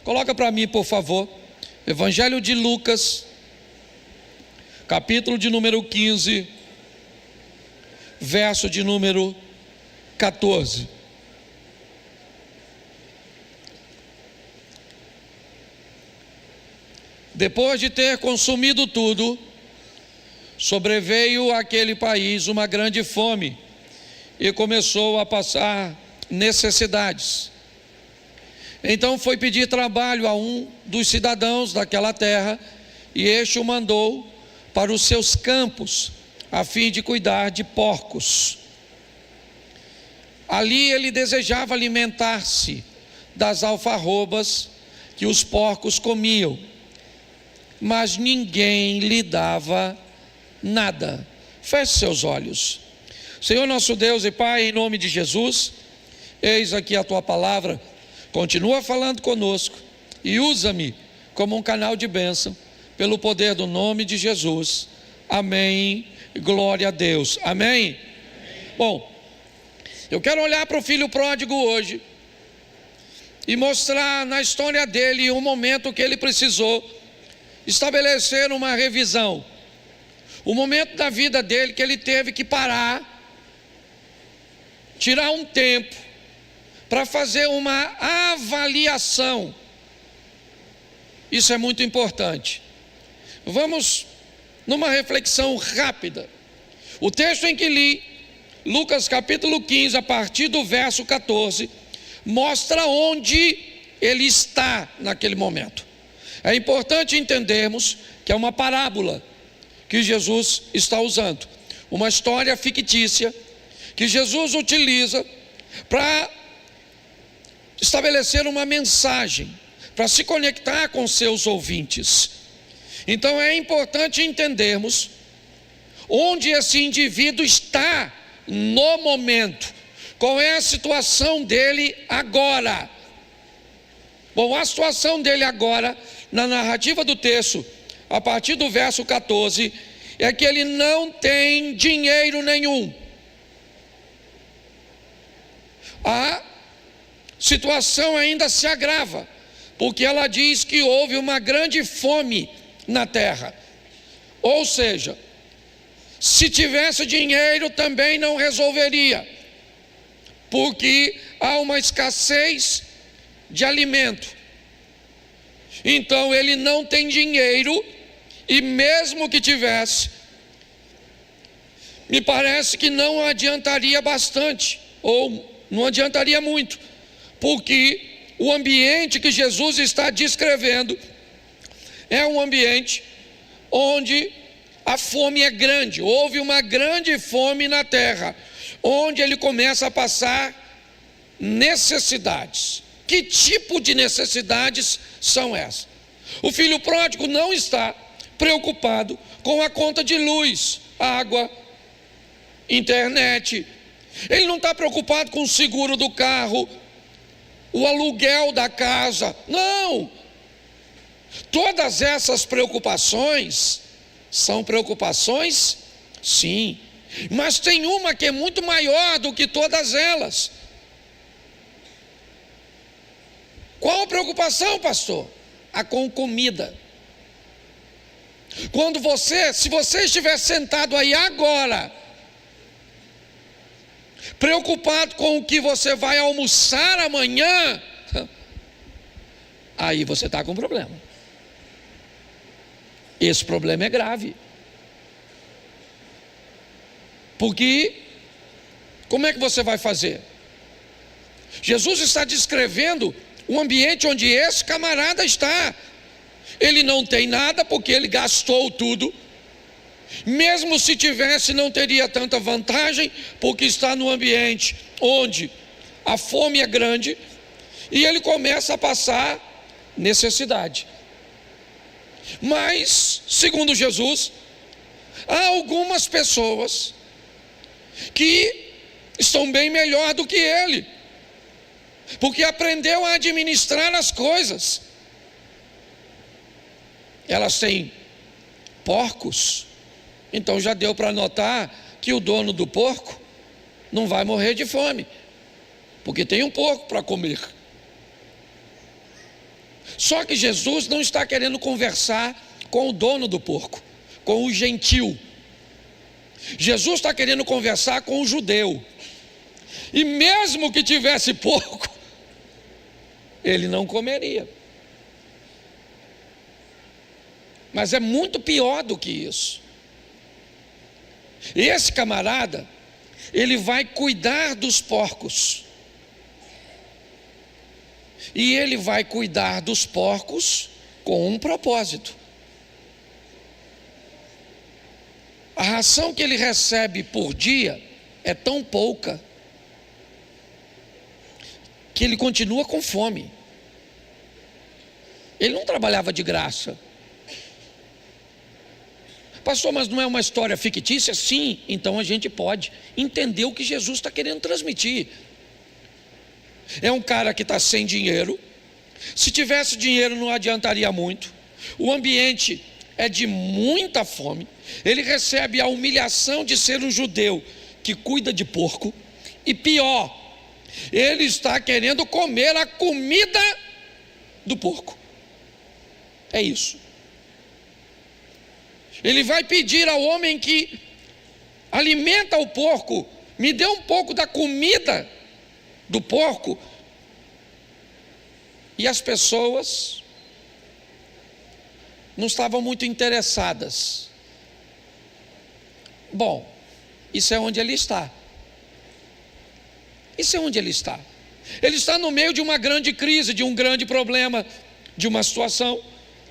Coloca para mim, por favor, Evangelho de Lucas, capítulo de número 15, verso de número 14. Depois de ter consumido tudo, sobreveio àquele país uma grande fome e começou a passar necessidades. Então foi pedir trabalho a um dos cidadãos daquela terra, e este o mandou para os seus campos, a fim de cuidar de porcos. Ali ele desejava alimentar-se das alfarrobas que os porcos comiam, mas ninguém lhe dava nada. Feche seus olhos. Senhor nosso Deus e Pai, em nome de Jesus, eis aqui a tua palavra. Continua falando conosco e usa-me como um canal de bênção, pelo poder do nome de Jesus. Amém. Glória a Deus. Amém. Bom, eu quero olhar para o filho pródigo hoje e mostrar na história dele um momento que ele precisou estabelecer uma revisão. O momento da vida dele que ele teve que parar, tirar um tempo para fazer uma avaliação. Isso é muito importante. Vamos numa reflexão rápida. O texto em que li, Lucas capítulo 15, a partir do verso 14, mostra onde ele está naquele momento. É importante entendermos que é uma parábola que Jesus está usando, uma história fictícia que Jesus utiliza para estabelecer uma mensagem, para se conectar com seus ouvintes. Então é importante entendermos onde esse indivíduo está no momento, qual é a situação dele agora. Bom, a situação dele agora, na narrativa do texto, a partir do verso 14, é que ele não tem dinheiro nenhum. A situação ainda se agrava, porque ela diz que houve uma grande fome na terra. Ou seja, se tivesse dinheiro também não resolveria, porque há uma escassez de alimento. Então ele não tem dinheiro, e mesmo que tivesse, me parece que não adiantaria bastante, ou não adiantaria muito, porque o ambiente que Jesus está descrevendo é um ambiente onde a fome é grande. Houve uma grande fome na terra, onde ele começa a passar necessidades. Que tipo de necessidades são essas? O filho pródigo não está preocupado com a conta de luz, água, internet. Ele não está preocupado com o seguro do carro, o aluguel da casa. Não! Todas essas preocupações são preocupações, sim, mas tem uma que é muito maior do que todas elas. Qual a preocupação, pastor? A com comida. Se você estiver sentado aí agora, preocupado com o que você vai almoçar amanhã, aí você está com um problema. Esse problema é grave. Porque, como é que você vai fazer? Jesus está descrevendo o ambiente onde esse camarada está. Ele não tem nada porque ele gastou tudo. Mesmo se tivesse, não teria tanta vantagem, porque está no ambiente onde a fome é grande e ele começa a passar necessidade. Mas, segundo Jesus, há algumas pessoas que estão bem melhor do que ele, porque aprendeu a administrar as coisas. Elas têm porcos, então já deu para notar que o dono do porco não vai morrer de fome, porque tem um porco para comer. Só que Jesus não está querendo conversar com o dono do porco, com o gentil. Jesus está querendo conversar com o judeu. E mesmo que tivesse porco, ele não comeria. Mas é muito pior do que isso. Esse camarada, ele vai cuidar dos porcos. E ele vai cuidar dos porcos com um propósito. A ração que ele recebe por dia é tão pouca que ele continua com fome. Ele não trabalhava de graça. Pastor, mas não é uma história fictícia? Sim, então a gente pode entender o que Jesus está querendo transmitir. É um cara que está sem dinheiro. Se tivesse dinheiro não adiantaria muito. O ambiente é de muita fome. Ele recebe a humilhação de ser um judeu que cuida de porco. E pior, ele está querendo comer a comida do porco. É isso. Ele vai pedir ao homem que alimenta o porco: me dê um pouco da comida do porco. E as pessoas não estavam muito interessadas. Bom, isso é onde ele está. Isso é onde ele está. Ele está no meio de uma grande crise, de um grande problema, de uma situação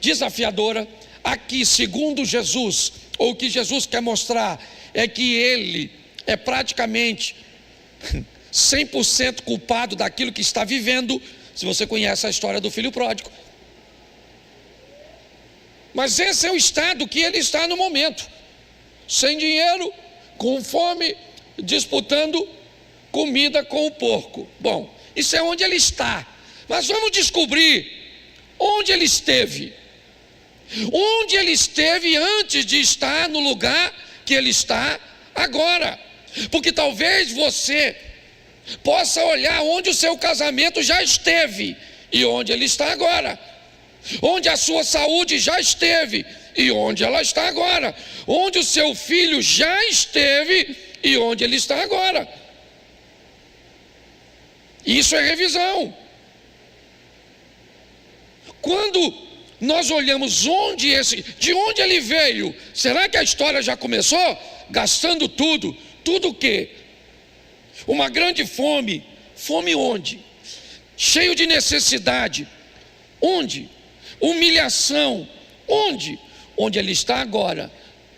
desafiadora. Aqui, segundo Jesus, ou o que Jesus quer mostrar é que ele é praticamente 100% culpado daquilo que está vivendo. Se você conhece a história do filho pródigo. Mas esse é o estado que ele está no momento. Sem dinheiro, com fome, disputando comida com o porco. Bom, isso é onde ele está. Mas vamos descobrir onde ele esteve. Onde ele esteve antes de estar no lugar que ele está agora. Porque talvez você possa olhar onde o seu casamento já esteve e onde ele está agora. Onde a sua saúde já esteve e onde ela está agora. Onde o seu filho já esteve e onde ele está agora. Isso é revisão. Quando nós olhamos de onde ele veio, será que a história já começou? Gastando tudo. Tudo o quê? Uma grande fome. Fome onde? Cheio de necessidade. Onde? Humilhação. Onde? Onde ele está agora,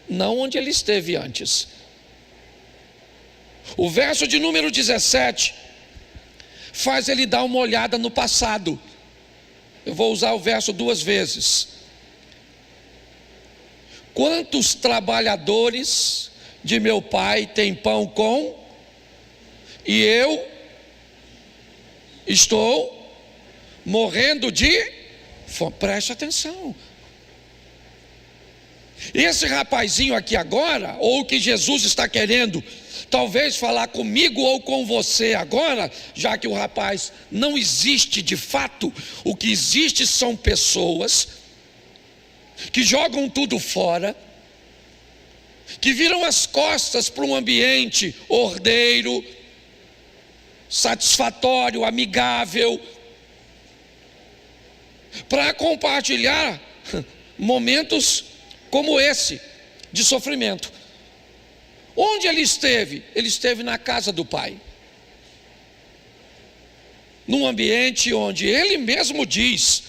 não onde ele esteve antes. O verso de número 17 faz ele dar uma olhada no passado. Eu vou usar o verso 2 vezes. Quantos trabalhadores de meu pai têm pão com, e eu estou morrendo de fome? Preste atenção. Esse rapazinho aqui agora, ou o que Jesus está querendo talvez falar comigo ou com você agora, já que o rapaz não existe de fato, o que existe são pessoas que jogam tudo fora, que viram as costas para um ambiente ordeiro, satisfatório, amigável, para compartilhar momentos como esse, de sofrimento. Onde ele esteve? Ele esteve na casa do pai. Num ambiente onde ele mesmo diz: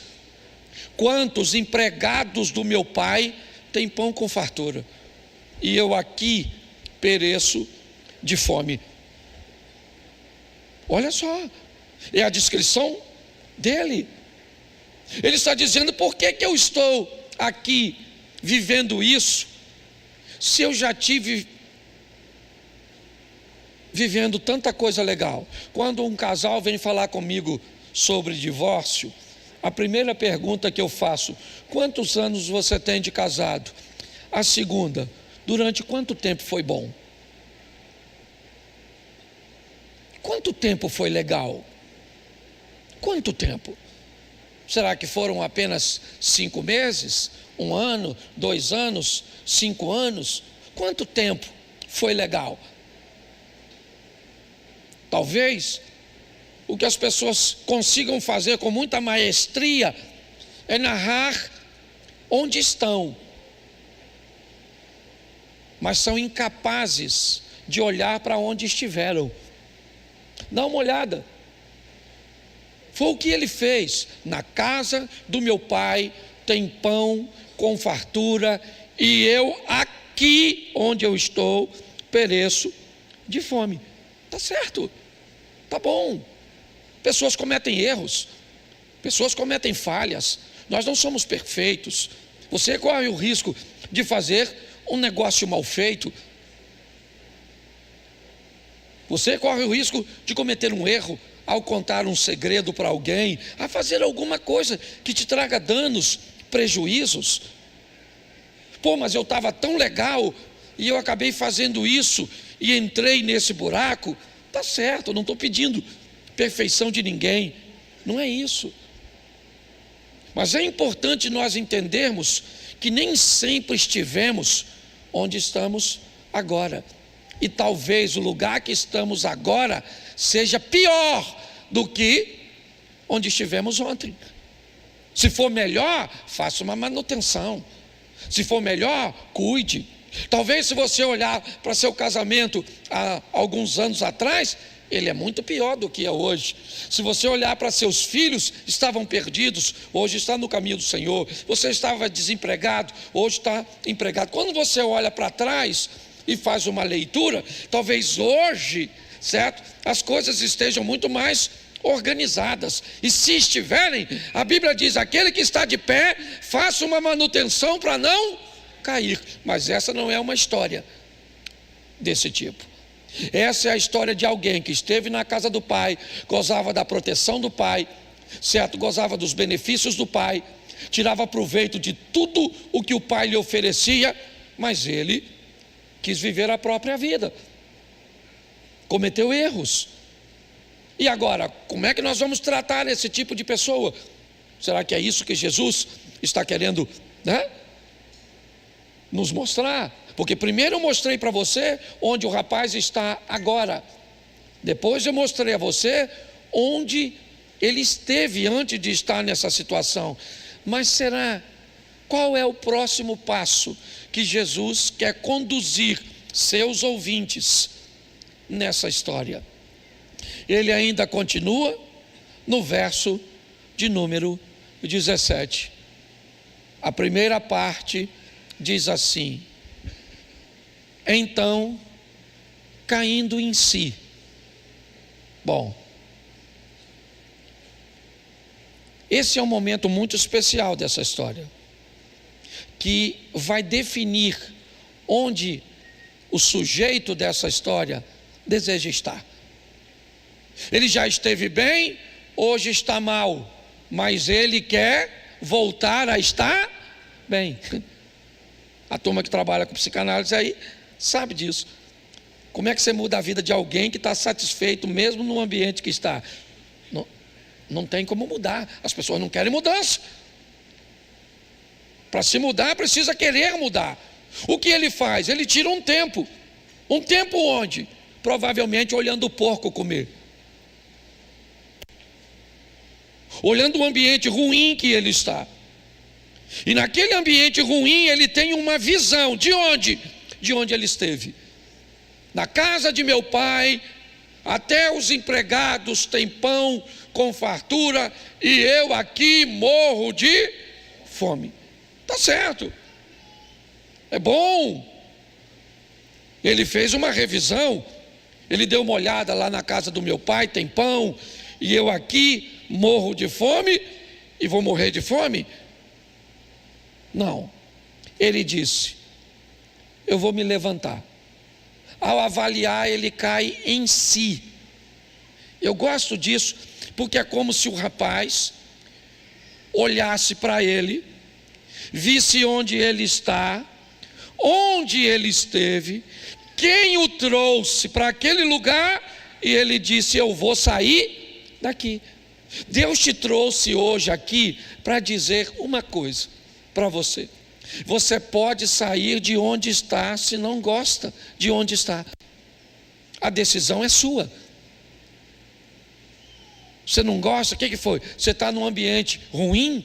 quantos empregados do meu pai têm pão com fartura, e eu aqui pereço de fome. Olha só, é a descrição dele. Ele está dizendo: por que eu estou aqui vivendo isso, se eu já tive vivendo tanta coisa legal? Quando um casal vem falar comigo sobre divórcio, a primeira pergunta que eu faço: quantos anos você tem de casado? A segunda: durante quanto tempo foi bom? Quanto tempo foi legal? Quanto tempo? Será que foram apenas 5 meses? 1 ano? 2 anos? 5 anos? Quanto tempo foi legal? Talvez o que as pessoas consigam fazer com muita maestria é narrar onde estão, mas são incapazes de olhar para onde estiveram. Dá uma olhada. Foi o que ele fez. Na casa do meu pai tem pão com fartura, e eu aqui onde eu estou pereço de fome. Tá certo, tá bom. Pessoas cometem erros, pessoas cometem falhas. Nós não somos perfeitos. Você corre o risco de fazer um negócio mal feito. Você corre o risco de cometer um erro ao contar um segredo para alguém, a fazer alguma coisa que te traga danos, prejuízos. Pô, mas eu estava tão legal e eu acabei fazendo isso e entrei nesse buraco. Tá certo, eu não estou pedindo perfeição de ninguém, não é isso. Mas é importante nós entendermos que nem sempre estivemos onde estamos agora. E talvez o lugar que estamos agora seja pior do que onde estivemos ontem. Se for melhor, faça uma manutenção. Se for melhor, cuide. Talvez se você olhar para seu casamento há alguns anos atrás, ele é muito pior do que é hoje. Se você olhar para seus filhos, estavam perdidos, hoje está no caminho do Senhor. Você estava desempregado, hoje está empregado. Quando você olha para trás e faz uma leitura, talvez hoje, certo, as coisas estejam muito mais organizadas. E se estiverem, a Bíblia diz: aquele que está de pé, faça uma manutenção para não cair. Mas essa não é uma história desse tipo. Essa é a história de alguém que esteve na casa do pai, gozava da proteção do pai, certo? Gozava dos benefícios do pai, tirava proveito de tudo o que o pai lhe oferecia, mas ele quis viver a própria vida, cometeu erros. E agora, como é que nós vamos tratar esse tipo de pessoa? Será que é isso que Jesus está querendo, nos mostrar? Porque primeiro eu mostrei para você onde o rapaz está agora. Depois eu mostrei a você onde ele esteve antes de estar nessa situação. Mas será? Qual é o próximo passo que Jesus quer conduzir seus ouvintes nessa história? Ele ainda continua no verso de número 17. A primeira parte diz assim: então, caindo em si. Bom, esse é um momento muito especial dessa história, que vai definir onde o sujeito dessa história deseja estar. Ele já esteve bem, hoje está mal, mas ele quer voltar a estar bem. A turma que trabalha com psicanálise aí sabe disso. Como é que você muda a vida de alguém que está satisfeito mesmo no ambiente que está? Não tem como mudar. As pessoas não querem mudança. Para se mudar precisa querer mudar. O que ele faz? Ele tira um tempo. Um tempo onde? Provavelmente olhando o porco comer, olhando o ambiente ruim que ele está. E naquele ambiente ruim ele tem uma visão. De onde? De onde ele esteve. Na casa de meu pai, até os empregados têm pão com fartura, e eu aqui morro de fome. Tá certo, é bom. Ele fez uma revisão, ele deu uma olhada lá na casa do meu pai, tem pão, e eu aqui morro de fome e vou morrer de fome? Não, ele disse: eu vou me levantar. Ao avaliar, ele cai em si. Eu gosto disso, porque é como se o rapaz olhasse para ele, visse onde ele está, onde ele esteve, quem o trouxe para aquele lugar, e ele disse: eu vou sair daqui. Deus te trouxe hoje aqui para dizer uma coisa para você. Você pode sair de onde está se não gosta de onde está. A decisão é sua. Você não gosta? O que foi? Você está num ambiente ruim?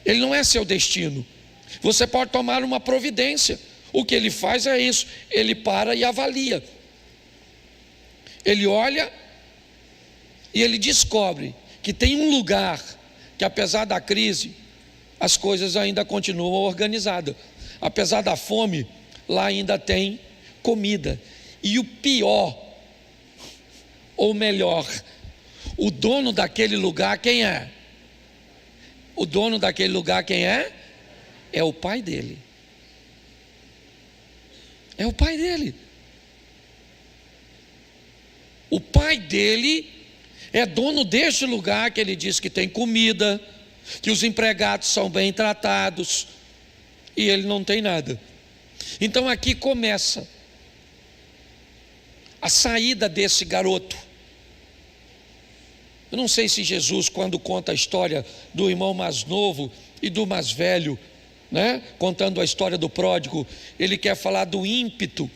Ele não é seu destino. Você pode tomar uma providência. O que ele faz é isso. Ele para e avalia. Ele olha e ele descobre que tem um lugar que, apesar da crise, as coisas ainda continuam organizadas. Apesar da fome, lá ainda tem comida. E o pior, ou melhor, o dono daquele lugar quem é? O dono daquele lugar quem é? É o pai dele. É o pai dele. O pai dele é dono deste lugar que ele diz que tem comida, que os empregados são bem tratados, e ele não tem nada. Então aqui começa a saída desse garoto. Eu não sei se Jesus, quando conta a história do irmão mais novo e do mais velho, né, contando a história do pródigo, ele quer falar do ímpeto,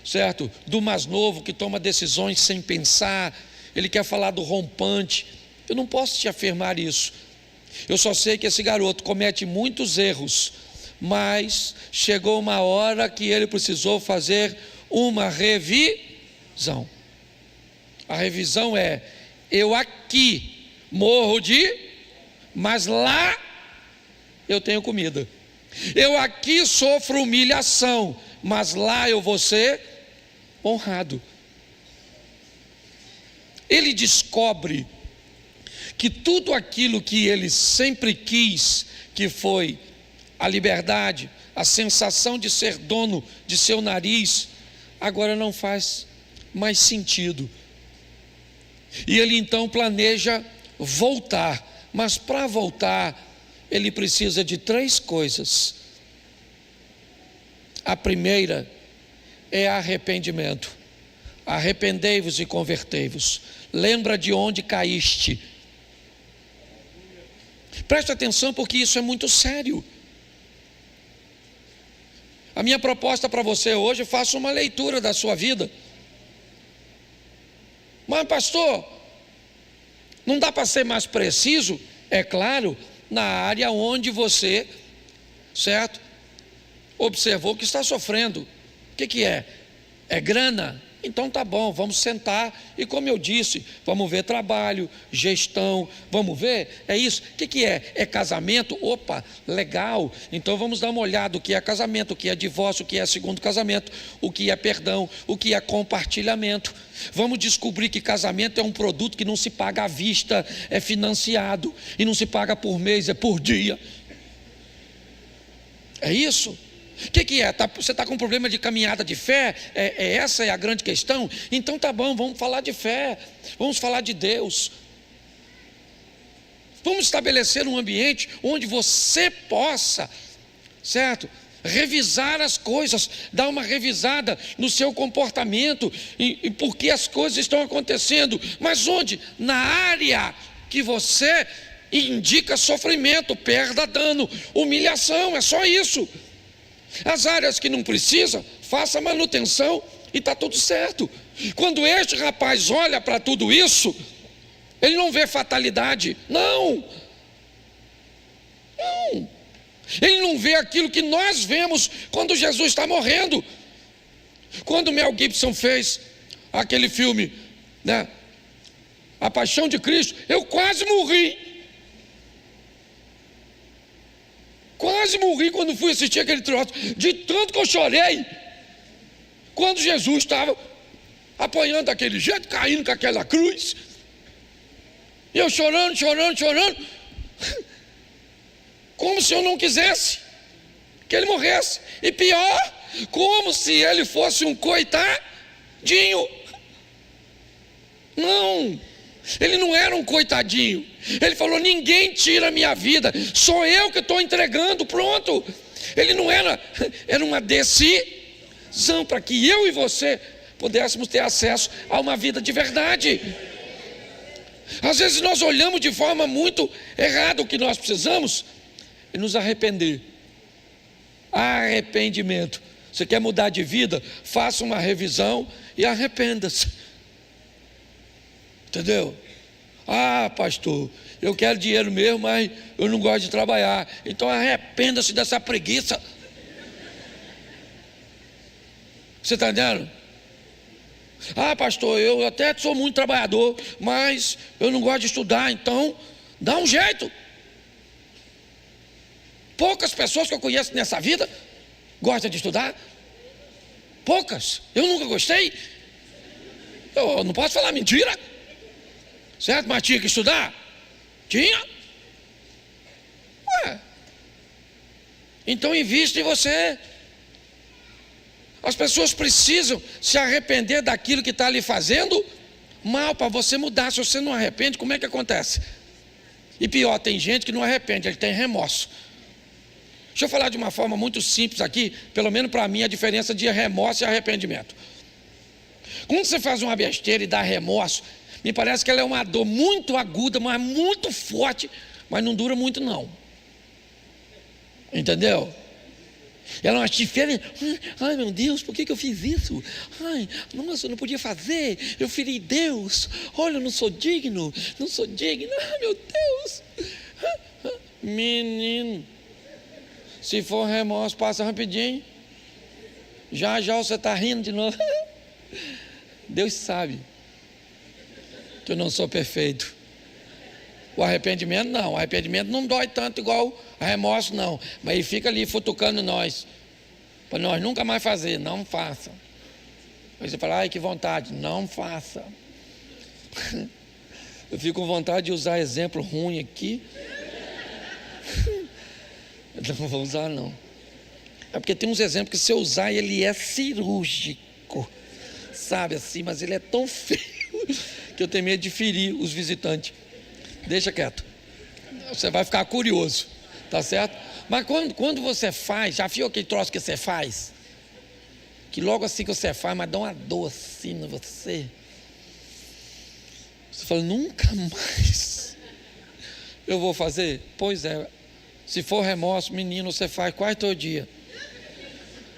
certo? Do mais novo que toma decisões sem pensar. Ele quer falar do rompante. Eu não posso te afirmar isso. Eu só sei que esse garoto comete muitos erros, mas chegou uma hora que ele precisou fazer uma revisão. A revisão é: eu aqui morro mas lá eu tenho comida. Eu aqui sofro humilhação, mas lá eu vou ser honrado. Ele descobre que tudo aquilo que ele sempre quis, que foi a liberdade, a sensação de ser dono de seu nariz, agora não faz mais sentido. E ele então planeja voltar, mas para voltar, ele precisa de 3 coisas. A primeira é arrependimento. Arrependei-vos e convertei-vos. Lembra de onde caíste. Preste atenção, porque isso é muito sério. A minha proposta para você hoje, faça uma leitura da sua vida. Mas pastor, não dá para ser mais preciso? É claro, na área onde você, certo, observou que está sofrendo. O que é? É grana? Então tá bom, vamos sentar e, como eu disse, vamos ver trabalho, gestão, vamos ver, é isso. O que é? É casamento? Opa, legal, então vamos dar uma olhada o que é casamento, o que é divórcio, o que é segundo casamento, o que é perdão, o que é compartilhamento. Vamos descobrir que casamento é um produto que não se paga à vista, é financiado, e não se paga por mês, é por dia. É isso? O que é? Você está com um problema de caminhada de fé? Essa é a grande questão? Então tá bom, vamos falar de fé, vamos falar de Deus. Vamos estabelecer um ambiente onde você possa, certo, revisar as coisas, dar uma revisada no seu comportamento e por que as coisas estão acontecendo. Mas onde? Na área que você indica sofrimento, perda, dano, humilhação, é só isso. As áreas que não precisa, faça manutenção e está tudo certo. Quando este rapaz olha para tudo isso, ele não vê fatalidade, não. Ele não vê aquilo que nós vemos quando Jesus está morrendo. Quando Mel Gibson fez aquele filme, né, A Paixão de Cristo, eu quase morri. Quase morri quando fui assistir aquele troço, de tanto que eu chorei, quando Jesus estava apanhando daquele jeito, caindo com aquela cruz, e eu chorando, como se eu não quisesse que ele morresse, e pior, como se ele fosse um coitadinho. Não, ele não era um coitadinho. Ele falou: ninguém tira a minha vida, sou eu que estou entregando, pronto. Ele não era uma decisão para que eu e você pudéssemos ter acesso a uma vida de verdade. Às vezes nós olhamos de forma muito errada. O que nós precisamos é nos arrepender. Arrependimento. Você quer mudar de vida? Faça uma revisão e arrependa-se. Entendeu? Ah, pastor, eu quero dinheiro mesmo, mas eu não gosto de trabalhar. Então arrependa-se dessa preguiça. Você está entendendo? Ah, pastor, eu até sou muito trabalhador, mas eu não gosto de estudar. Então dá um jeito. Poucas pessoas que eu conheço nessa vida gostam de estudar. Poucas. Eu nunca gostei. Eu não posso falar mentira. Certo? Mas tinha que estudar? Tinha. Ué. Então invista em você. As pessoas precisam se arrepender daquilo que está lhe fazendo mal para você mudar. Se você não arrepende, como é que acontece? E pior, tem gente que não arrepende, ele tem remorso. Deixa eu falar de uma forma muito simples aqui, pelo menos para mim, a diferença de remorso e arrependimento. Quando você faz uma besteira e dá remorso, me parece que ela é uma dor muito aguda, mas muito forte, mas não dura muito não. Entendeu? Ela é uma diferença. Ai meu Deus, por que eu fiz isso? Ai, nossa, eu não podia fazer. Eu feri Deus. Olha, eu não sou digno. Não sou digno. Ai meu Deus. Menino, se for remorso, passa rapidinho. Já você está rindo de novo. Deus sabe que eu não sou perfeito. O arrependimento não. O arrependimento não dói tanto igual a remorso não. Mas ele fica ali futucando nós. Para nós nunca mais fazer. Não faça. Aí você fala, ai que vontade. Não faça. Eu fico com vontade de usar exemplo ruim aqui. Eu não vou usar não. É porque tem uns exemplos que se eu usar ele é cirúrgico. Sabe assim, mas ele é tão feio que eu tenho medo de ferir os visitantes. Deixa quieto. Você vai ficar curioso. Tá certo? Mas quando você faz, já viu aquele troço que você faz? Que logo assim que você faz, mas dá uma dor assim em você. Você fala, nunca mais eu vou fazer? Pois é. Se for remorso, menino, você faz quase todo dia.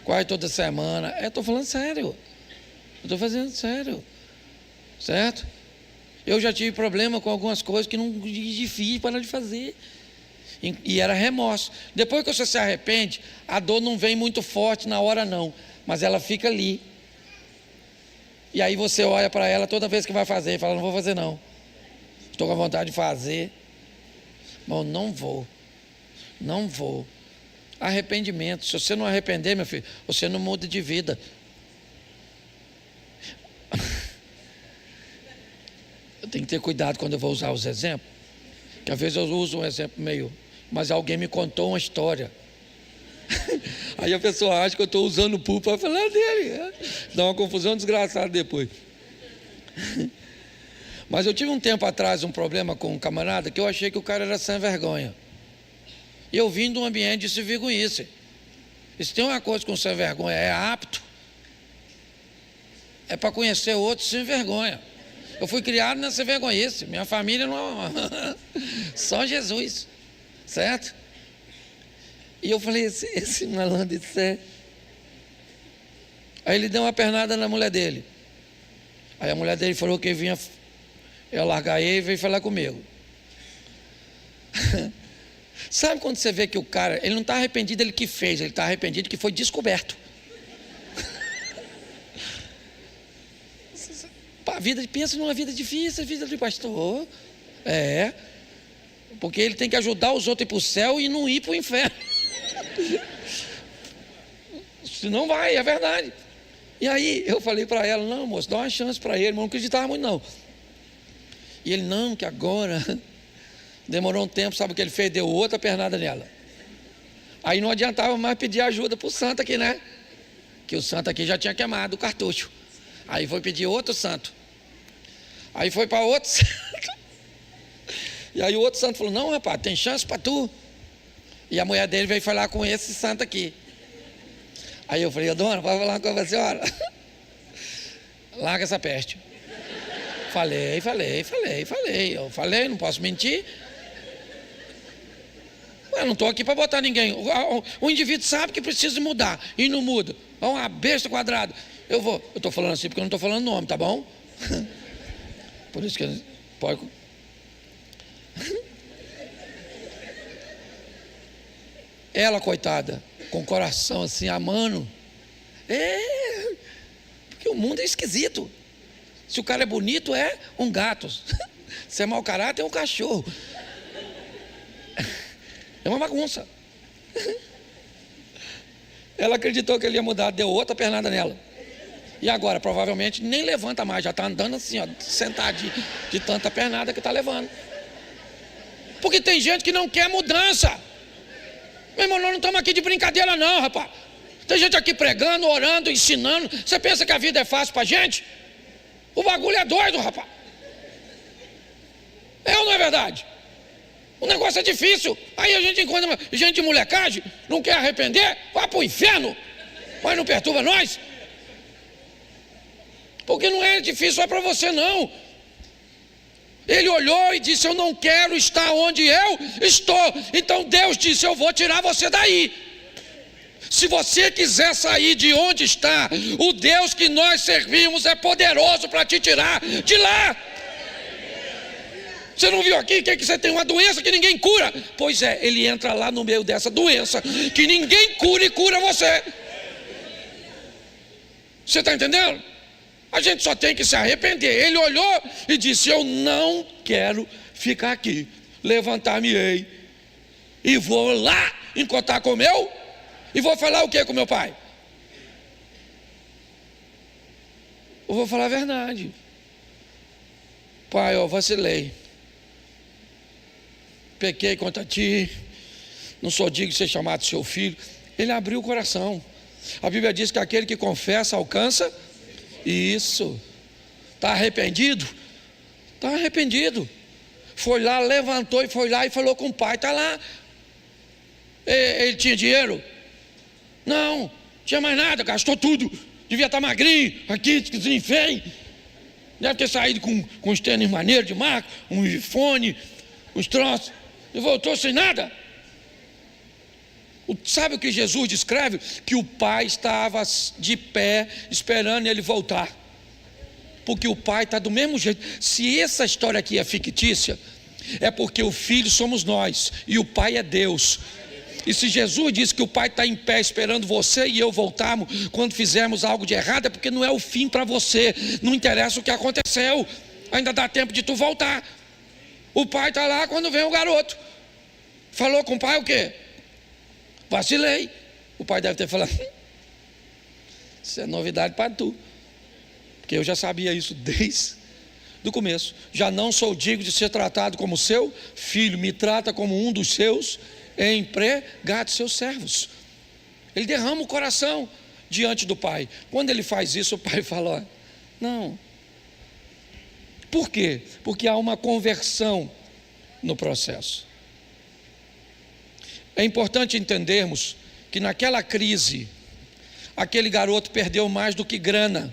Quase toda semana. Estou falando sério. Eu estou fazendo sério. Certo? Eu já tive problema com algumas coisas que não é difícil para de fazer. E era remorso. Depois que você se arrepende, a dor não vem muito forte na hora não. Mas ela fica ali. E aí você olha para ela toda vez que vai fazer e fala, não vou fazer não. Estou com vontade de fazer. Bom, não vou. Não vou. Arrependimento. Se você não arrepender, meu filho, você não muda de vida. Eu tenho que ter cuidado quando eu vou usar os exemplos. Que às vezes eu uso um exemplo meio... Mas alguém me contou uma história. Aí a pessoa acha que eu estou usando o pulpo para falar dele. Dá uma confusão desgraçada depois. Mas eu tive um tempo atrás um problema com um camarada que eu achei que o cara era sem vergonha. E eu vim de um ambiente de se vergonhice. E se tem uma coisa com sem vergonha, é apto. É para conhecer outros sem vergonha. Eu fui criado nessa vergonhice. Minha família não... Só Jesus. Certo? E eu falei, esse malandro, isso é... Aí ele deu uma pernada na mulher dele. Aí a mulher dele falou que vinha... Eu largar ele e veio falar comigo. Sabe quando você vê que o cara... Ele não está arrependido dele que fez, ele está arrependido que foi descoberto. A vida, pensa numa vida difícil, vida de pastor. É. Porque ele tem que ajudar os outros a ir para o céu e não ir para o inferno. Senão vai, é verdade. E aí eu falei para ela, não moço, dá uma chance para ele, mas não acreditava muito não. E ele, não, que agora... Demorou um tempo, sabe o que ele fez? Deu outra pernada nela. Aí não adiantava mais pedir ajuda para o santo aqui, né? Que o santo aqui já tinha queimado o cartucho. Aí foi pedir outro santo. Aí foi para outro santo. E aí o outro santo falou, não rapaz, tem chance para tu. E a mulher dele veio falar com esse santo aqui. Aí eu falei, dona, pode falar com a senhora? Larga essa peste. Eu falei, não posso mentir. Eu não estou aqui para botar ninguém. O indivíduo sabe que precisa mudar e não muda. É uma besta quadrada. Eu estou falando assim porque eu não estou falando nome, tá bom? Por isso que pode. Ela, coitada, com o coração assim, amando. Porque o mundo é esquisito. Se o cara é bonito, é um gato. Se é mau caráter, é um cachorro. É uma bagunça. Ela acreditou que ele ia mudar, deu outra pernada nela. E agora, provavelmente, nem levanta mais. Já está andando assim, ó, sentadinho, de tanta pernada que está levando. Porque tem gente que não quer mudança. Meu irmão, nós não estamos aqui de brincadeira não, rapaz. Tem gente aqui pregando, orando, ensinando. Você pensa que a vida é fácil para a gente? O bagulho é doido, rapaz. É ou não é verdade? O negócio é difícil. Aí a gente encontra gente de molecagem, não quer arrepender, vai para o inferno. Mas não perturba nós. Porque não é difícil só para você não. Ele olhou e disse: eu não quero estar onde eu estou. Então Deus disse: eu vou tirar você daí. Se você quiser sair de onde está, o Deus que nós servimos é poderoso para te tirar de lá. Você não viu aqui que você tem uma doença que ninguém cura? Pois é, ele entra lá no meio dessa doença que ninguém cura e cura você. Você está entendendo? A gente só tem que se arrepender. Ele olhou e disse: eu não quero ficar aqui. Levantar-me-ei e vou lá encontrar com o meu. E vou falar o que com meu pai? Eu vou falar a verdade. Pai, eu vacilei. Pequei contra ti. Não sou digno de ser chamado de seu filho. Ele abriu o coração. A Bíblia diz que aquele que confessa alcança. Isso. Está arrependido? Está arrependido. Foi lá, levantou e foi lá e falou com o pai. Está lá. Ele tinha dinheiro? Não, tinha mais nada, gastou tudo. Devia estar magrinho, aqui, feio. Deve ter saído com os tênis maneiros de marca, um iPhone, uns troços. E voltou sem nada. Sabe o que Jesus descreve? Que o pai estava de pé, esperando ele voltar. Porque o pai está do mesmo jeito. Se essa história aqui é fictícia, é porque o filho somos nós e o pai é Deus. E se Jesus disse que o pai está em pé esperando você e eu voltarmos quando fizermos algo de errado, é porque não é o fim para você. Não interessa o que aconteceu, ainda dá tempo de tu voltar. O pai está lá quando vem o garoto. Falou com o pai o quê? Vacilei. O pai deve ter falado: isso é novidade para tu, porque eu já sabia isso desde o começo. Já não sou digno de ser tratado como seu filho, me trata como um dos seus empregados, seus servos. Ele derrama o coração diante do pai. Quando ele faz isso, o pai fala: não. Por quê? Porque há uma conversão no processo. É importante entendermos que naquela crise, aquele garoto perdeu mais do que grana.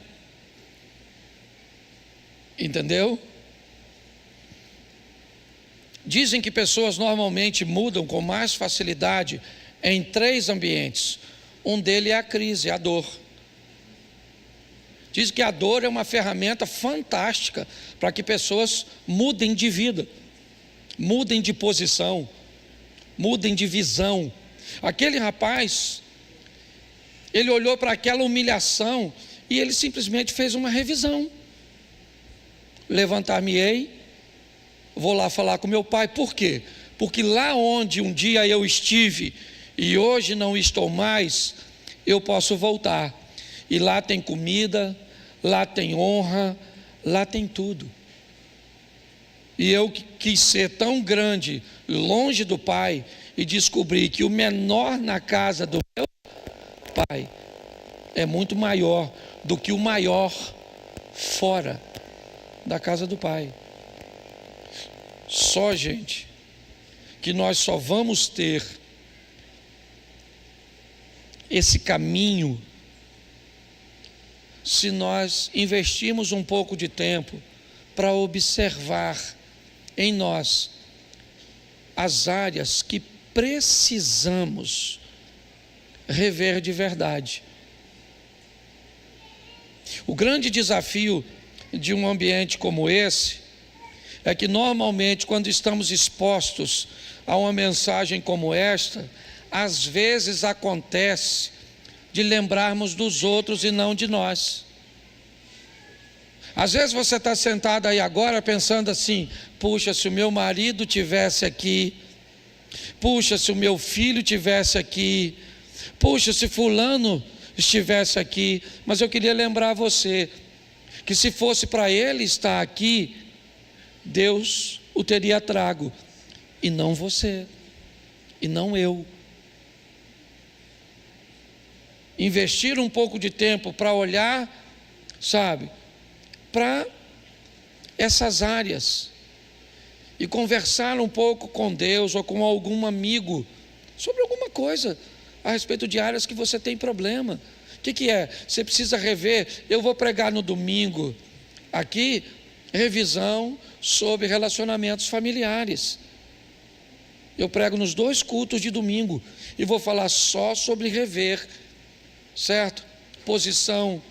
Entendeu? Dizem que pessoas normalmente mudam com mais facilidade em 3 ambientes. Um deles é a crise, a dor. Dizem que a dor é uma ferramenta fantástica para que pessoas mudem de vida, mudem de posição, mudem de visão. Aquele rapaz, ele olhou para aquela humilhação e ele simplesmente fez uma revisão. Levantar-me-ei, vou lá falar com meu pai. Por quê? Porque lá onde um dia eu estive e hoje não estou mais, eu posso voltar. E lá tem comida, lá tem honra, lá tem tudo. E eu quis ser tão grande, longe do pai, e descobri que o menor na casa do meu pai é muito maior do que o maior fora da casa do pai. Só, gente, que nós só vamos ter esse caminho se nós investirmos um pouco de tempo para observar em nós as áreas que precisamos rever de verdade. O grande desafio de um ambiente como esse é que normalmente quando estamos expostos a uma mensagem como esta, às vezes acontece de lembrarmos dos outros e não de nós. Às vezes você está sentado aí agora pensando assim: puxa, se o meu marido tivesse aqui, puxa, se o meu filho tivesse aqui, puxa, se fulano estivesse aqui. Mas eu queria lembrar você que se fosse para ele estar aqui, Deus o teria trago, e não você, e não eu. Investir um pouco de tempo para olhar, sabe, para essas áreas e conversar um pouco com Deus ou com algum amigo sobre alguma coisa a respeito de áreas que você tem problema. O que é? Você precisa rever. Eu vou pregar no domingo aqui, revisão sobre relacionamentos familiares. Eu prego nos 2 cultos de domingo e vou falar só sobre rever, certo? Posição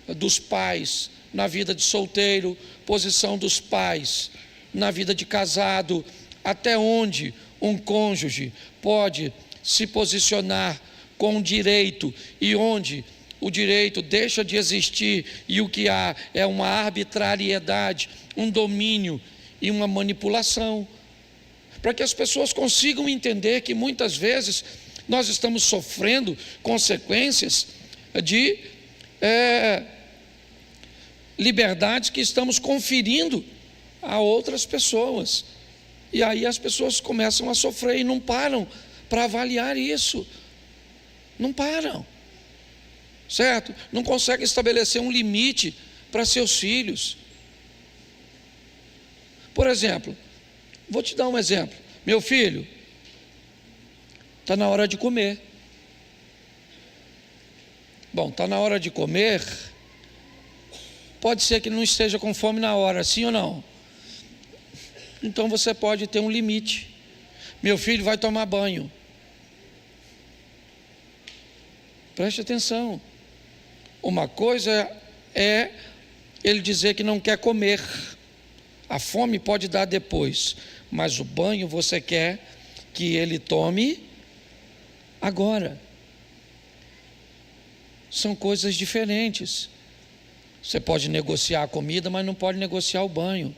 dos pais na vida de solteiro, posição dos pais na vida de casado, até onde um cônjuge pode se posicionar com direito e onde o direito deixa de existir e o que há é uma arbitrariedade, um domínio e uma manipulação, para que as pessoas consigam entender que muitas vezes nós estamos sofrendo consequências de liberdades que estamos conferindo a outras pessoas, e aí as pessoas começam a sofrer e não param para avaliar isso, não param, certo? Não conseguem estabelecer um limite para seus filhos. Por exemplo, vou te dar um exemplo. Meu filho, está na hora de comer. Bom, está na hora de comer, pode ser que não esteja com fome na hora, sim ou não? Então você pode ter um limite. Meu filho vai tomar banho. Preste atenção. Uma coisa é ele dizer que não quer comer. A fome pode dar depois, mas o banho você quer que ele tome agora. São coisas diferentes. Você pode negociar a comida, mas não pode negociar o banho.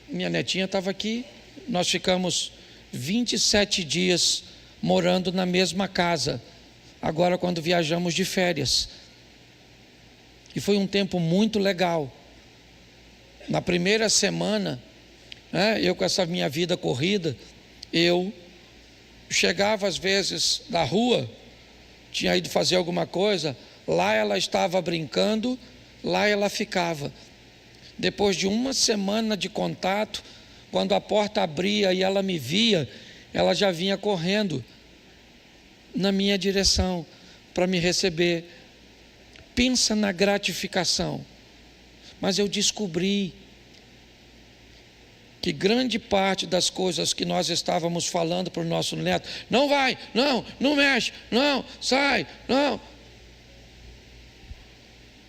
Minha netinha estava aqui, nós ficamos 27 dias morando na mesma casa, agora quando viajamos de férias. E foi um tempo muito legal. Na primeira semana, eu com essa minha vida corrida, eu chegava às vezes da rua, tinha ido fazer alguma coisa, lá ela estava brincando, lá ela ficava. Depois de uma semana de contato, quando a porta abria e ela me via, ela já vinha correndo na minha direção para me receber. Pensa na gratificação. Mas eu descobri que grande parte das coisas que nós estávamos falando para o nosso neto, não vai, não mexe, não, sai, não,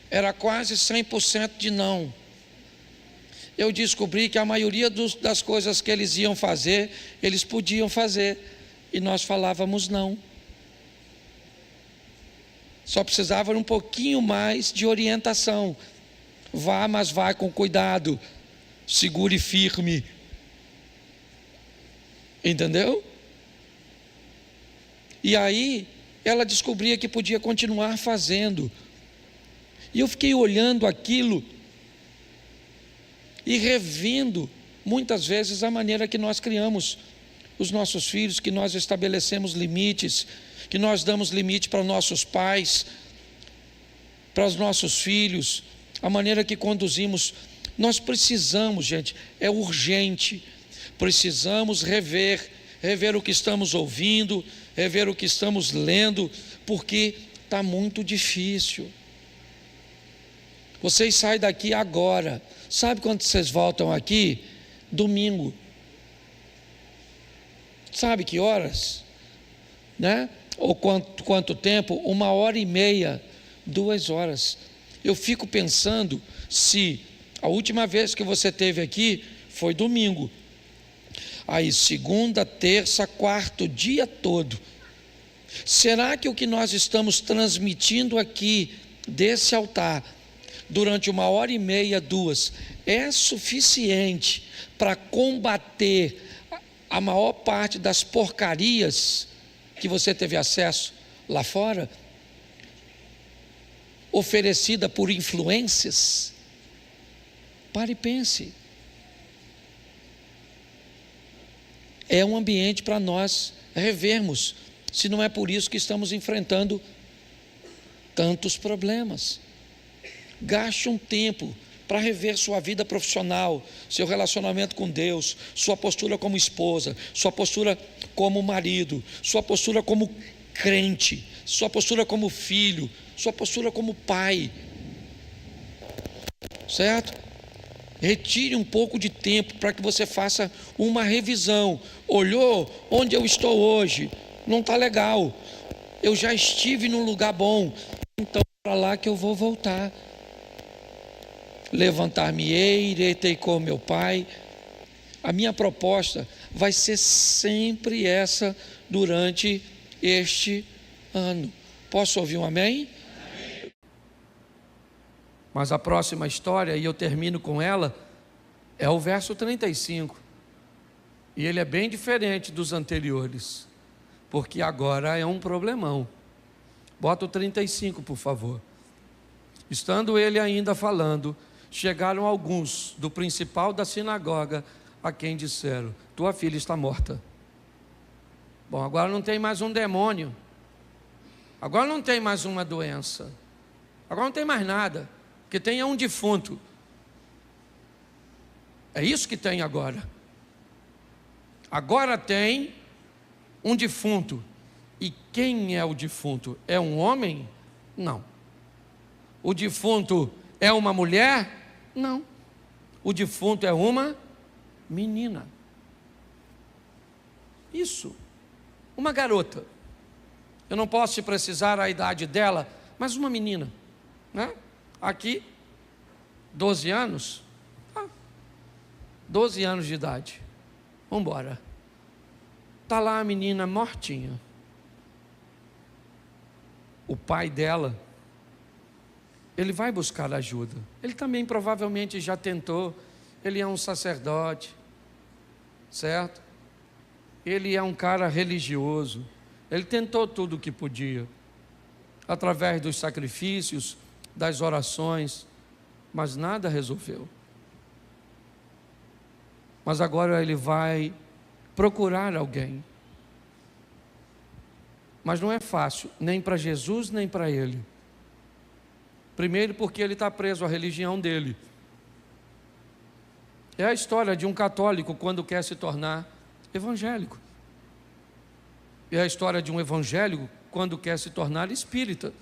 era quase 100% de não. Eu descobri que a maioria das coisas que eles iam fazer, eles podiam fazer, e nós falávamos não. Só precisava um pouquinho mais de orientação. Vá, mas vá com cuidado, segure firme. Entendeu? E aí, ela descobria que podia continuar fazendo. E eu fiquei olhando aquilo e revendo, muitas vezes, a maneira que nós criamos os nossos filhos, que nós estabelecemos limites, que nós damos limite para nossos pais, para os nossos filhos, a maneira que conduzimos. Nós precisamos, gente, é urgente, precisamos rever o que estamos ouvindo, rever o que estamos lendo, porque está muito difícil. Vocês saem daqui agora. Sabe quando vocês voltam aqui? Domingo. Sabe que horas? Né? Ou quanto tempo? 1h30, 2 horas. Eu fico pensando se a última vez que você esteve aqui foi domingo. Aí segunda, terça, quarta, o dia todo. Será que o que nós estamos transmitindo aqui desse altar durante 1h30, 2, é suficiente para combater a maior parte das porcarias que você teve acesso lá fora, oferecida por influências? Pare e pense. É um ambiente para nós revermos, se não é por isso que estamos enfrentando tantos problemas. Gaste um tempo para rever sua vida profissional, seu relacionamento com Deus, sua postura como esposa, sua postura como marido, sua postura como crente, sua postura como filho, sua postura como pai. Certo? Retire um pouco de tempo para que você faça uma revisão. Olhou onde eu estou hoje? Não está legal. Eu já estive num lugar bom, então para lá que eu vou voltar. Levantar-me-ei, irei ter com meu Pai. A minha proposta vai ser sempre essa durante este ano. Posso ouvir um amém? Amém. Mas a próxima história, e eu termino com ela, é o verso 35. E ele é bem diferente dos anteriores, porque agora é um problemão. Bota o 35, por favor. Estando ele ainda falando, chegaram alguns do principal da sinagoga, a quem disseram: tua filha está morta. Bom, agora não tem mais um demônio, agora não tem mais uma doença, agora não tem mais nada, porque tem um defunto. É isso que tem agora. Agora tem um defunto. E quem é o defunto? É um homem? Não. O defunto é uma mulher? Não. O defunto é uma menina. Isso. Uma garota. Eu não posso precisar a idade dela, mas uma menina, né? Aqui, 12 anos. 12 anos de idade. Vamos embora. Está lá a menina mortinha. O pai dela, ele vai buscar ajuda. Ele também provavelmente já tentou. Ele é um sacerdote, certo? Ele é um cara religioso. Ele tentou tudo o que podia, através dos sacrifícios, das orações, mas nada resolveu. Mas agora ele vai procurar alguém. Mas não é fácil, nem para Jesus, nem para ele. Primeiro porque ele está preso à religião dele. É a história de um católico quando quer se tornar evangélico. É a história de um evangélico quando quer se tornar espírita.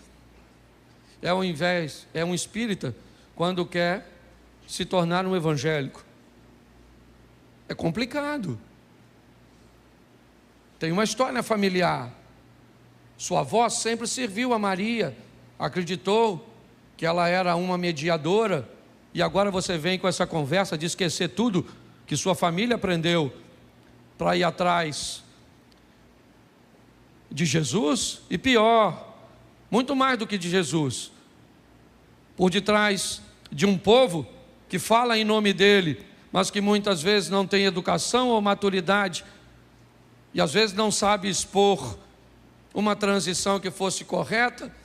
É um espírita quando quer se tornar um evangélico. É complicado. Tem uma história familiar. Sua avó sempre serviu a Maria, acreditou que ela era uma mediadora, e agora você vem com essa conversa de esquecer tudo que sua família aprendeu para ir atrás de Jesus, e pior, muito mais do que de Jesus, por detrás de um povo que fala em nome dele, mas que muitas vezes não tem educação ou maturidade, e às vezes não sabe expor uma transição que fosse correta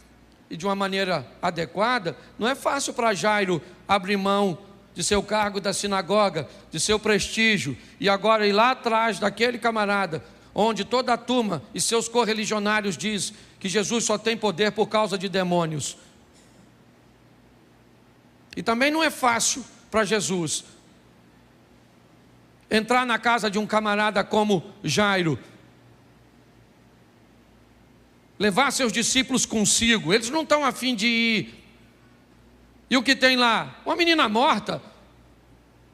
e de uma maneira adequada. Não é fácil para Jairo abrir mão de seu cargo da sinagoga, de seu prestígio, e agora ir lá atrás daquele camarada, onde toda a turma e seus correligionários diz que Jesus só tem poder por causa de demônios. E também não é fácil para Jesus entrar na casa de um camarada como Jairo, levar seus discípulos consigo. Eles não estão a fim de ir E o que tem lá? Uma menina morta.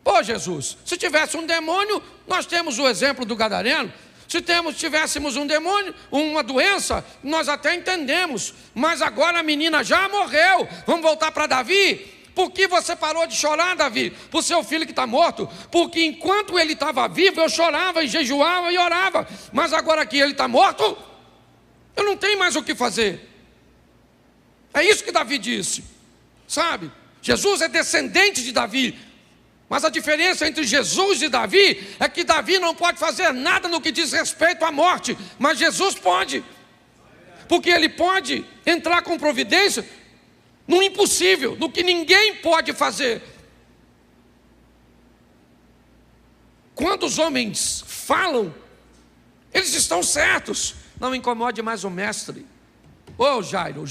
Pô, Jesus, se tivesse um demônio, nós temos o exemplo do gadareno. Se tivéssemos um demônio, uma doença, nós até entendemos. Mas agora a menina já morreu. Vamos voltar para Davi? Por que você parou de chorar, Davi? Por seu filho que está morto? Porque enquanto ele estava vivo, eu chorava e jejuava e orava. Mas agora que ele está morto, eu não tenho mais o que fazer. É isso que Davi disse. Sabe? Jesus é descendente de Davi. Mas a diferença entre Jesus e Davi é que Davi não pode fazer nada no que diz respeito à morte, mas Jesus pode. Porque ele pode entrar com providência no impossível, no que ninguém pode fazer. Quando os homens falam, eles estão certos. Não incomode mais o mestre. Ô Jairo,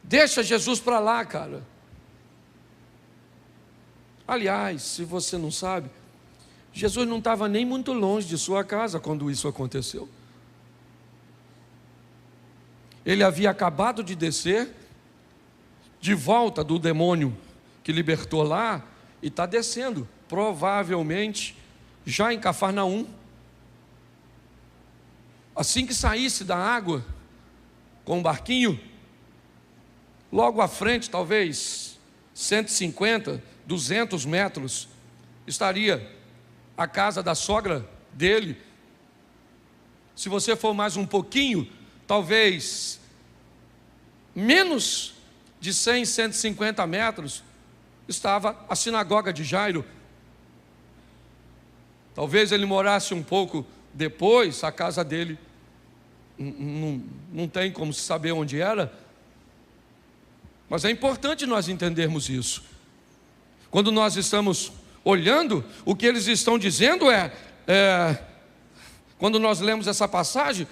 deixa Jesus para lá, cara. Aliás, se você não sabe, Jesus não estava nem muito longe de sua casa quando isso aconteceu. Ele havia acabado de descer de volta do demônio que libertou lá e está descendo, provavelmente já em Cafarnaum. Assim que saísse da água com o barquinho, logo à frente, talvez 150, 200 metros, estaria a casa da sogra dele. Se você for mais um pouquinho, talvez menos de 100, 150 metros, estava a sinagoga de Jairo. Talvez ele morasse um pouco depois, a casa dele não tem como se saber onde era, mas é importante nós entendermos isso. Quando nós estamos olhando, o que eles estão dizendo quando nós lemos essa passagem,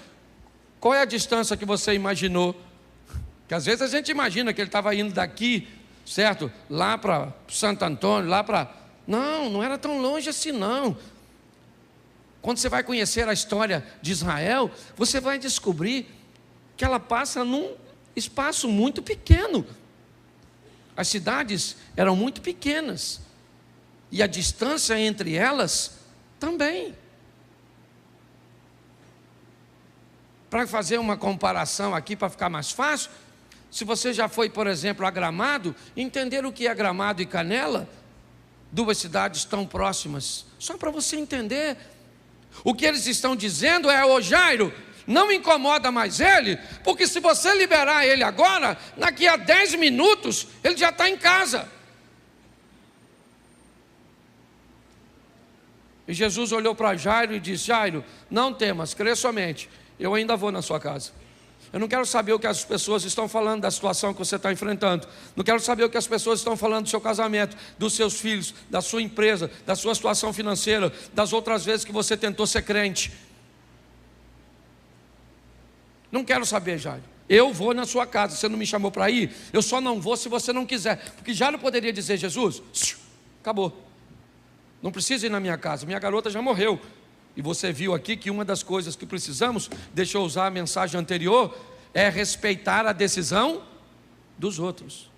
qual é a distância que você imaginou? Que às vezes a gente imagina que ele estava indo daqui, certo? Lá para Santo Antônio, lá para... Não era tão longe assim não. Quando você vai conhecer a história de Israel, você vai descobrir que ela passa num espaço muito pequeno. As cidades eram muito pequenas e a distância entre elas também. Para fazer uma comparação aqui, para ficar mais fácil, se você já foi, por exemplo, a Gramado, entender o que é Gramado e Canela, duas cidades tão próximas, só para você entender. O que eles estão dizendo é: ô Jairo, não incomoda mais ele, porque se você liberar ele agora, daqui a 10 minutos, ele já está em casa. E Jesus olhou para Jairo e disse: Jairo, não temas, crê somente, eu ainda vou na sua casa. Eu não quero saber o que as pessoas estão falando da situação que você está enfrentando. Não quero saber o que as pessoas estão falando do seu casamento, dos seus filhos, da sua empresa, da sua situação financeira, das outras vezes que você tentou ser crente. Não quero saber, Jairo. Eu vou na sua casa. Você não me chamou para ir? Eu só não vou se você não quiser. Porque Jairo poderia dizer: Jesus, acabou. Não precisa ir na minha casa. Minha garota já morreu. E você viu aqui que uma das coisas que precisamos, deixa eu usar a mensagem anterior, é respeitar a decisão dos outros.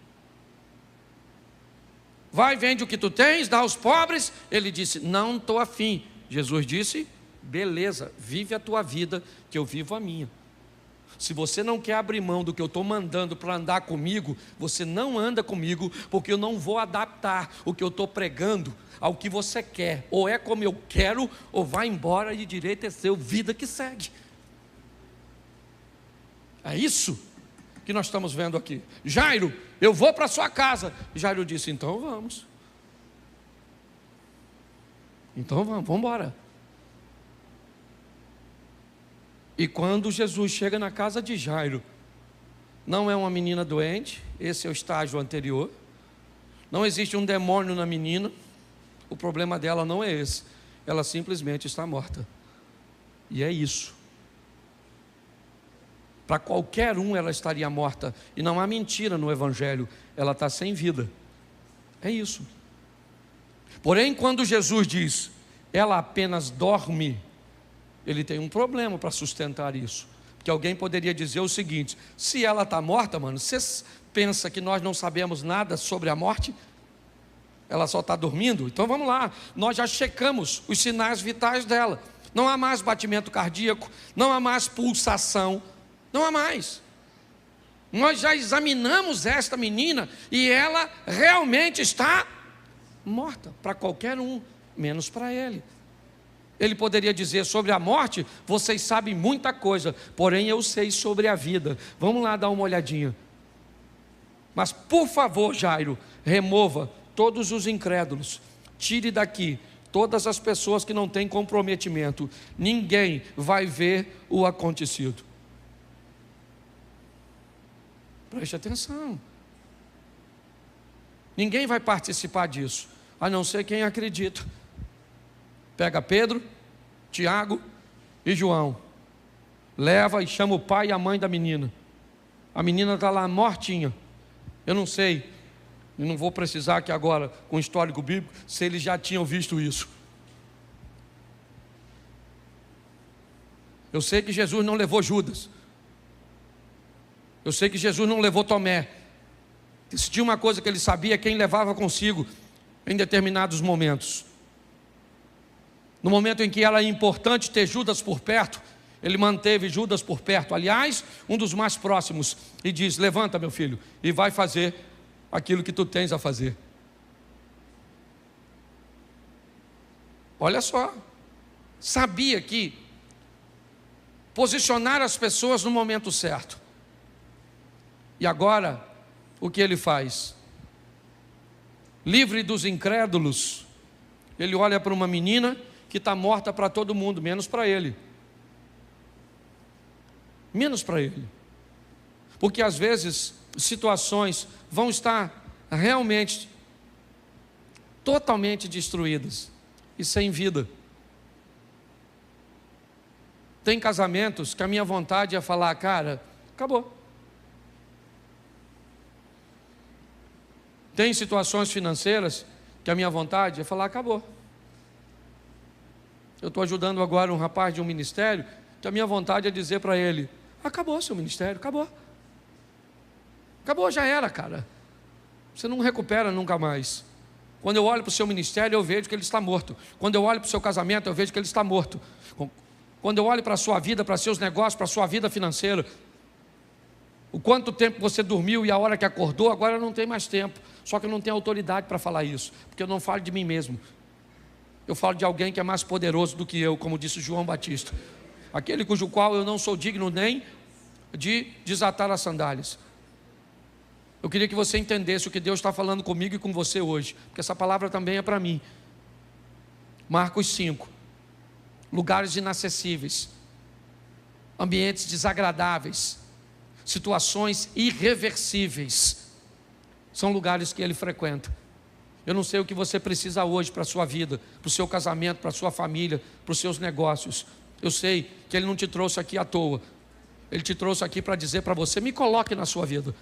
Vai, vende o que tu tens, dá aos pobres. Ele disse: não estou afim. Jesus disse: beleza, vive a tua vida, que eu vivo a minha. Se você não quer abrir mão do que eu estou mandando para andar comigo, você não anda comigo, porque eu não vou adaptar o que eu estou pregando ao que você quer. Ou é como eu quero, ou vai embora e direito é seu, vida que segue. É isso que nós estamos vendo aqui. Jairo, eu vou para sua casa. Jairo disse: então vamos. Então vamos embora. E quando Jesus chega na casa de Jairo, não é uma menina doente, esse é o estágio anterior. Não existe um demônio na menina. O problema dela não é esse. Ela simplesmente está morta. E é isso. Para qualquer um ela estaria morta. E não há mentira no Evangelho. Ela está sem vida. É isso. Porém, quando Jesus diz: ela apenas dorme, ele tem um problema para sustentar isso. Porque alguém poderia dizer o seguinte: se ela está morta, mano, você pensa que nós não sabemos nada sobre a morte? Ela só está dormindo? Então vamos lá, nós já checamos os sinais vitais dela. Não há mais batimento cardíaco, não há mais pulsação, não há mais. Nós já examinamos esta menina e ela realmente está morta, para qualquer um, menos para ele. Ele poderia dizer sobre a morte: vocês sabem muita coisa, porém eu sei sobre a vida. Vamos lá dar uma olhadinha. Mas por favor, Jairo, remova todos os incrédulos, tire daqui todas as pessoas que não têm comprometimento. Ninguém vai ver o acontecido. Preste atenção. Ninguém vai participar disso, a não ser quem acredita. Pega Pedro, Tiago e João, leva e chama o pai e a mãe da menina. A menina está lá mortinha. Eu não sei, eu não vou precisar aqui agora, com o histórico bíblico, se eles já tinham visto isso. Eu sei que Jesus não levou Judas. Eu sei que Jesus não levou Tomé. Se tinha uma coisa que ele sabia, quem levava consigo em determinados momentos. No momento em que era importante ter Judas por perto, ele manteve Judas por perto. Aliás, um dos mais próximos. E diz: levanta, meu filho, e vai fazer aquilo que tu tens a fazer. Olha só. Sabia que posicionar as pessoas no momento certo. E agora, o que ele faz? Livre dos incrédulos, ele olha para uma menina que está morta para todo mundo, menos para ele. Menos para ele. Porque às vezes situações vão estar realmente totalmente destruídas e sem vida. Tem casamentos que a minha vontade é falar: cara, acabou. Tem situações financeiras que a minha vontade é falar: acabou. Eu estou ajudando agora um rapaz de um ministério, que a minha vontade é dizer para ele: acabou seu ministério, acabou. Acabou, já era, cara. Você não recupera nunca mais. Quando eu olho para o seu ministério, eu vejo que ele está morto. Quando eu olho para o seu casamento, eu vejo que ele está morto. Quando eu olho para a sua vida, para seus negócios, para a sua vida financeira, o quanto tempo você dormiu e a hora que acordou, agora não tem mais tempo. Só que eu não tenho autoridade para falar isso, porque eu não falo de mim mesmo. Eu falo de alguém que é mais poderoso do que eu, como disse João Batista. Aquele cujo qual eu não sou digno nem de desatar as sandálias. Eu queria que você entendesse o que Deus está falando comigo e com você hoje, porque essa palavra também é para mim. Marcos 5. Lugares inacessíveis, ambientes desagradáveis, situações irreversíveis, são lugares que ele frequenta. Eu não sei o que você precisa hoje para a sua vida, para o seu casamento, para a sua família, para os seus negócios. Eu sei que ele não te trouxe aqui à toa. Ele te trouxe aqui para dizer para você: me coloque na sua vida.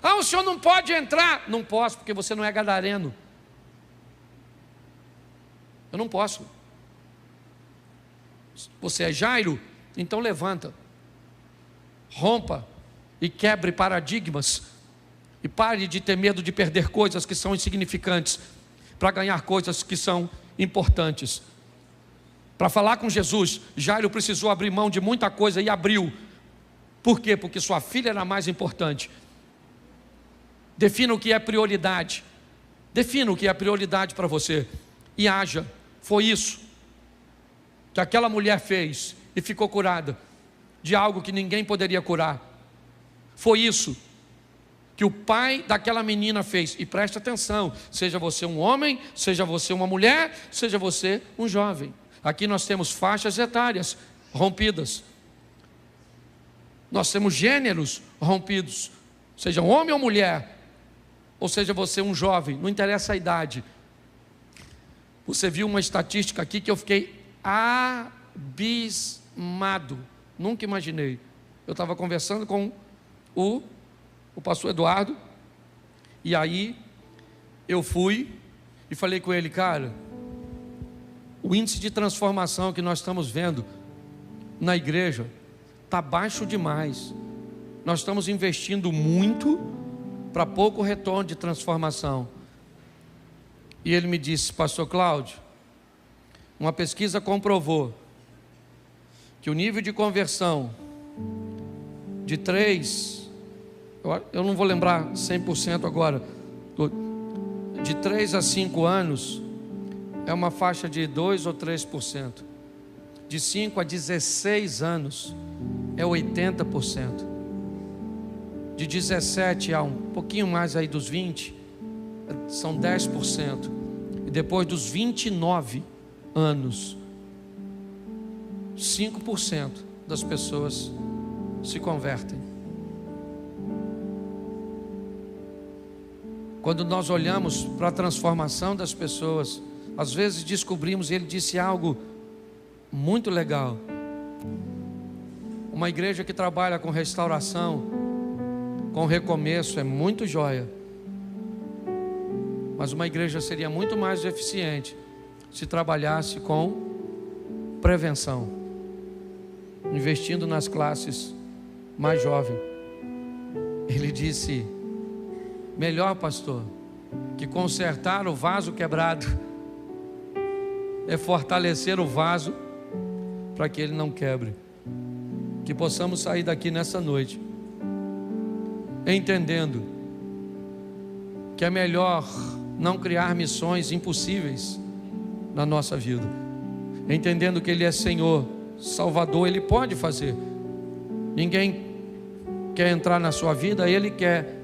Ah, o senhor não pode entrar. Não posso, porque você não é gadareno. Eu não posso. Você é Jairo? Então levanta, rompa e quebre paradigmas. E pare de ter medo de perder coisas que são insignificantes, para ganhar coisas que são importantes. Para falar com Jesus, Jairo precisou abrir mão de muita coisa e abriu. Por quê? Porque sua filha era mais importante. Defina o que é prioridade. Defina o que é prioridade para você e haja. Foi isso que aquela mulher fez e ficou curada de algo que ninguém poderia curar. Foi isso que o pai daquela menina fez. E preste atenção, seja você um homem, seja você uma mulher, seja você um jovem. Aqui nós temos faixas etárias rompidas. Nós temos gêneros rompidos. Seja um homem ou mulher, ou seja você um jovem, não interessa a idade. Você viu uma estatística aqui que eu fiquei abismado. Nunca imaginei. Eu estava conversando com o pastor Eduardo, e aí eu fui e falei com ele: cara, o índice de transformação que nós estamos vendo na igreja está baixo demais. nós estamos investindo muito para pouco retorno de transformação. E ele me disse: pastor Cláudio, uma pesquisa comprovou que o nível de conversão de 3, eu não vou lembrar 100% agora, de 3 a 5 anos, é uma faixa de 2 ou 3%. De 5 a 16 anos, é 80%. De 17 a um pouquinho mais aí dos 20, são 10%. E depois dos 29 anos, 5% das pessoas se convertem. Quando nós olhamos para a transformação das pessoas, às vezes descobrimos, ele disse algo muito legal. Uma igreja que trabalha com restauração, com recomeço, é muito joia. Mas uma igreja seria muito mais eficiente se trabalhasse com prevenção, investindo nas classes mais jovens. Ele disse: melhor, pastor, que consertar o vaso quebrado é fortalecer o vaso para que ele não quebre. Que possamos sair daqui nessa noite entendendo que é melhor não criar missões impossíveis na nossa vida, entendendo que Ele é Senhor, Salvador, Ele pode fazer. Ninguém quer entrar na sua vida, Ele quer.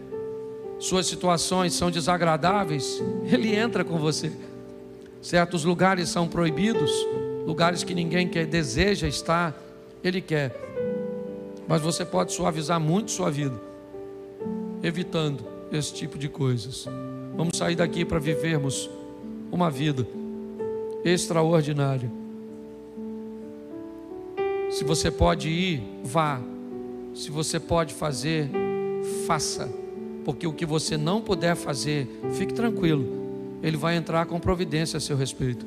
Suas situações são desagradáveis, Ele entra com você. Certos lugares são proibidos, lugares que ninguém quer, deseja estar, Ele quer. Mas você pode suavizar muito sua vida, evitando esse tipo de coisas. Vamos sair daqui para vivermos uma vida extraordinária. Se você pode ir, vá. Se você pode fazer, faça. Porque o que você não puder fazer, fique tranquilo, Ele vai entrar com providência a seu respeito.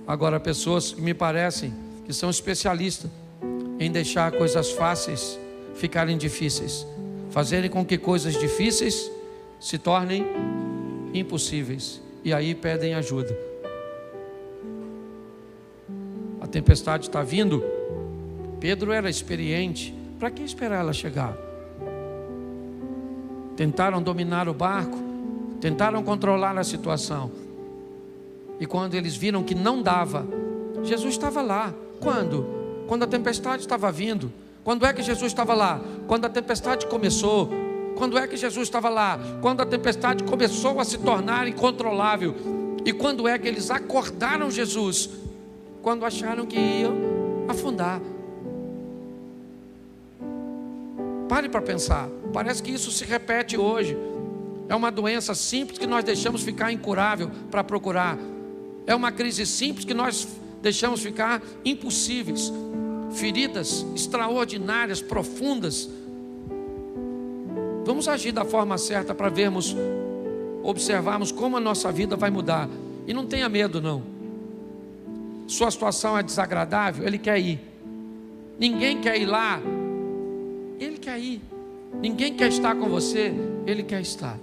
Agora, pessoas que me parecem que são especialistas em deixar coisas fáceis ficarem difíceis, fazerem com que coisas difíceis se tornem impossíveis, e aí pedem ajuda. A tempestade está vindo. Pedro era experiente, para que esperar ela chegar? Tentaram dominar o barco, tentaram controlar a situação, e quando eles viram que não dava, Jesus estava lá. Quando? Quando a tempestade estava vindo. Quando é que Jesus estava lá? Quando a tempestade começou. Quando é que Jesus estava lá? Quando a tempestade começou a se tornar incontrolável. E quando é que eles acordaram Jesus? Quando acharam que iam afundar. Pare para pensar. Parece que isso se repete hoje. É uma doença simples que nós deixamos ficar incurável para procurar. É uma crise simples que nós deixamos ficar impossíveis. Feridas extraordinárias, profundas. Vamos agir da forma certa para vermos, observarmos como a nossa vida vai mudar. E não tenha medo não. Sua situação é desagradável, Ele quer ir. Ninguém quer ir lá, Ele quer ir. Ninguém quer estar com você, Ele quer estar.